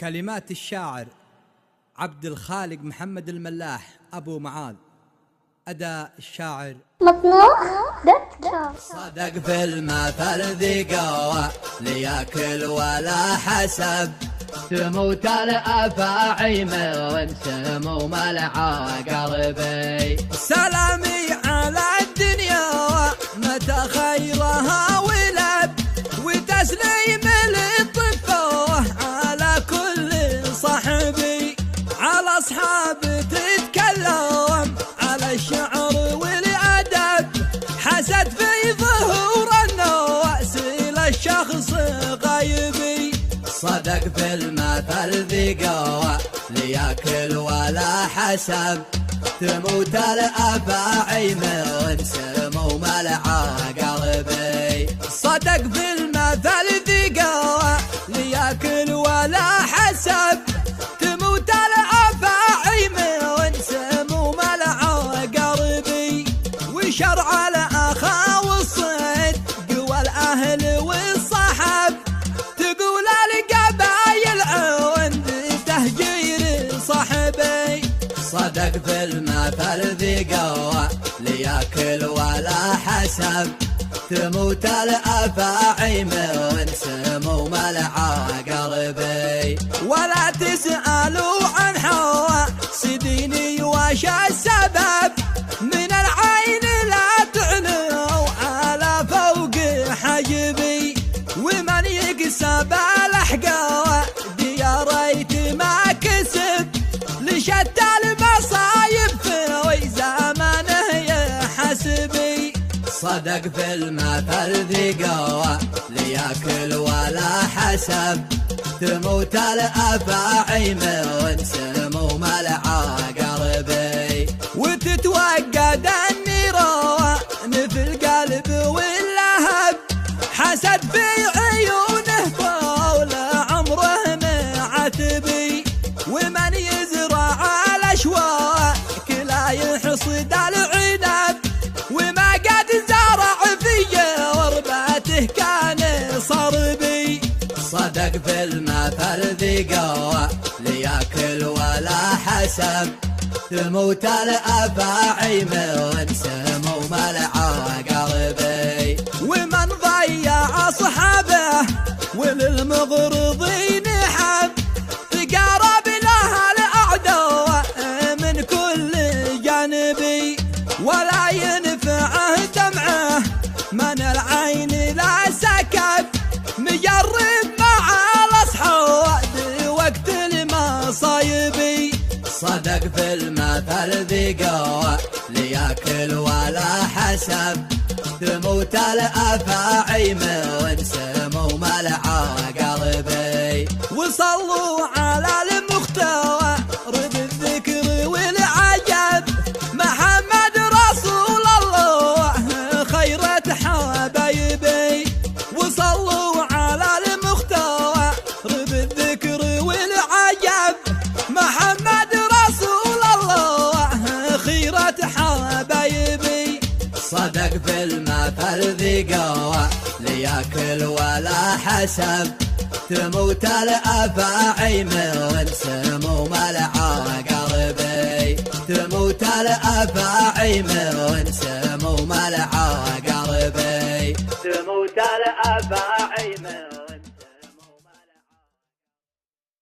كلمات الشاعر عبد الخالق محمد الملاح أبو معاذ. أداء الشاعر مطنوع.com. صدق في المثل ذي قوى ليأكل ولا حسب، تموت الأفاعي من سموم العقربي. سلامي على الدنيا متى خيرها ولد، وتسليم للطفوح على كل صحبي، على أصحاب تتكلم على الشعر والأدب، حسد في ظهور النواس للشخص غيبي. صدق في المثل ذي قوى ليأكل ولا حسب، تموت الأفاعي من سموم العقربي. صدق في المثل ذي قوى ليأكل ولا حسب، تموت الأفاعي من سموم العقربي. وشرع الأخا والصيد قوى الأهل والصحب، تقول القبايل عند تهجير صحبي. صدق في المثل ذي قوى ليأكل ولا حسب، تموت الأفاعي من سموم العقربي. ولا تسألوا عن حواء سديني وش السبب، من العين لا تعنوا على فوق حجبي. ومن يكسب الأحقاء يا ريت ما كسب، لشتى المصايب في زمانه يحسبي. صدق في المثل ذي قوى ليأكل ولا حسب، تموت الأفاعي من سموم العقربي. وتتوقد النيران في القلب واللهب، حسد في عيونه طول عمره معتبي. ومن يزرع الأشواك لا يحصد العنب، وما قد زرع في وربته كان صربي. صدق في المثل ذي قوى ليأكل ولا حسب، تموت الأفاعي من سموم العقربي. ومن ضيع أصحابه وللمغرضين حب، تقارب لها الأعداء من كل جانبي. ولا ينفعه دمعه من العين لا سكب، مجرب مع الأصحاب وقت المصايبي. صدق في المثل ذي قوى ليأكل ولا حسب، تموت الأفاعي من سموم العقربي. وصلوا على المختار بالذكر والعجب، محمد رسول الله خيرة حبايبي. وصلوا على المختار بالذكر والعجب، محمد رسول الله خيرة حبايبي. صدق في المثل ذي قوى ليأكل ولا حسب، تموت الأفاعي من سموم العقربي. تموت الأفاعي من سموم العقربي. تموت الأفاعي من